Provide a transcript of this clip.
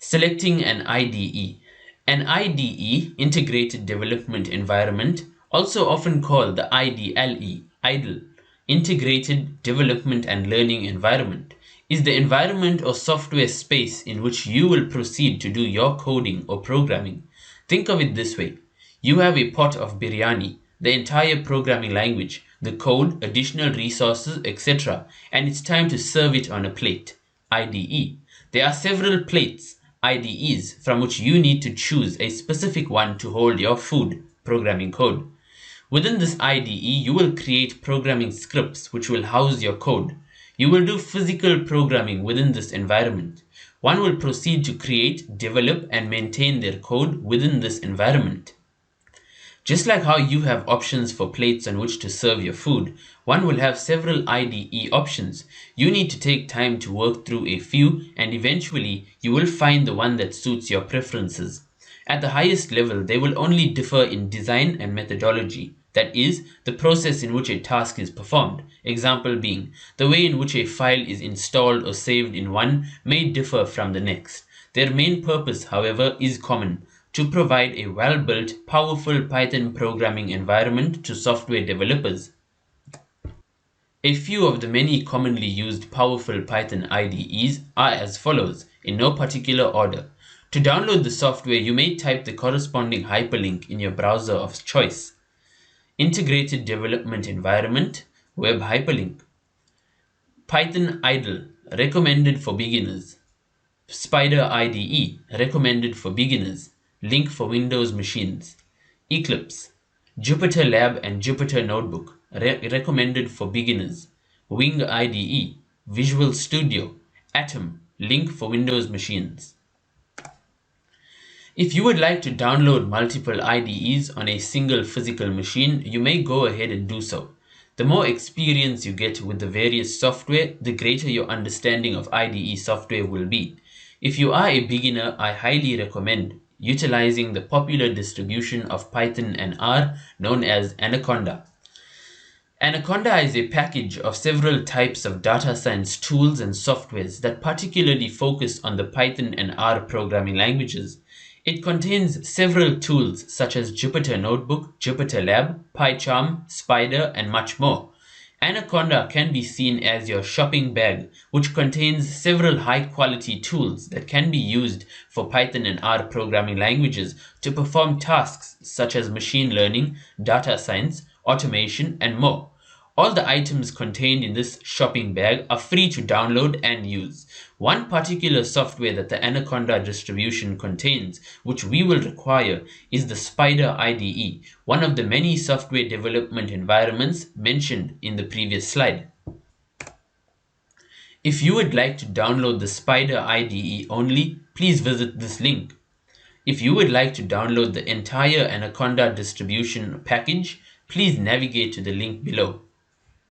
Selecting an IDE. An IDE, Integrated Development Environment, also often called the IDLE, Integrated Development and Learning Environment, is the environment or software space in which you will proceed to do your coding or programming. Think of it this way. You have a pot of biryani, the entire programming language, the code, additional resources, etc., and it's time to serve it on a plate. IDE. There are several plates, IDEs, from which you need to choose a specific one to hold your food, programming code. Within this IDE, you will create programming scripts which will house your code. You will do physical programming within this environment. One will proceed to create, develop, and maintain their code within this environment. Just like how you have options for plates on which to serve your food, one will have several IDE options. You need to take time to work through a few, and eventually you will find the one that suits your preferences. At the highest level, they will only differ in design and methodology. That is, the process in which a task is performed. Example being, the way in which a file is installed or saved in one may differ from the next. Their main purpose, however, is common: to provide a well-built, powerful Python programming environment to software developers. A few of the many commonly used powerful Python IDEs are as follows, in no particular order. To download the software, you may type the corresponding hyperlink in your browser of choice. Integrated Development Environment, Web Hyperlink. Python IDLE, recommended for beginners. Spider IDE, recommended for beginners. Link for Windows machines. Eclipse, Jupyter Lab and Jupyter Notebook, recommended for beginners. Wing IDE, Visual Studio. Atom, link for Windows machines. If you would like to download multiple IDEs on a single physical machine, you may go ahead and do so. The more experience you get with the various software, the greater your understanding of IDE software will be. If you are a beginner, I highly recommend utilizing the popular distribution of Python and R known as Anaconda. Anaconda is a package of several types of data science tools and softwares that particularly focus on the Python and R programming languages. It contains several tools such as Jupyter Notebook, Jupyter Lab, PyCharm, Spider, and much more. Anaconda can be seen as your shopping bag, which contains several high-quality tools that can be used for Python and R programming languages to perform tasks such as machine learning, data science, automation, and more. All the items contained in this shopping bag are free to download and use. One particular software that the Anaconda distribution contains, which we will require, is the Spider IDE, one of the many software development environments mentioned in the previous slide. If you would like to download the Spider IDE only, please visit this link. If you would like to download the entire Anaconda distribution package, please navigate to the link below.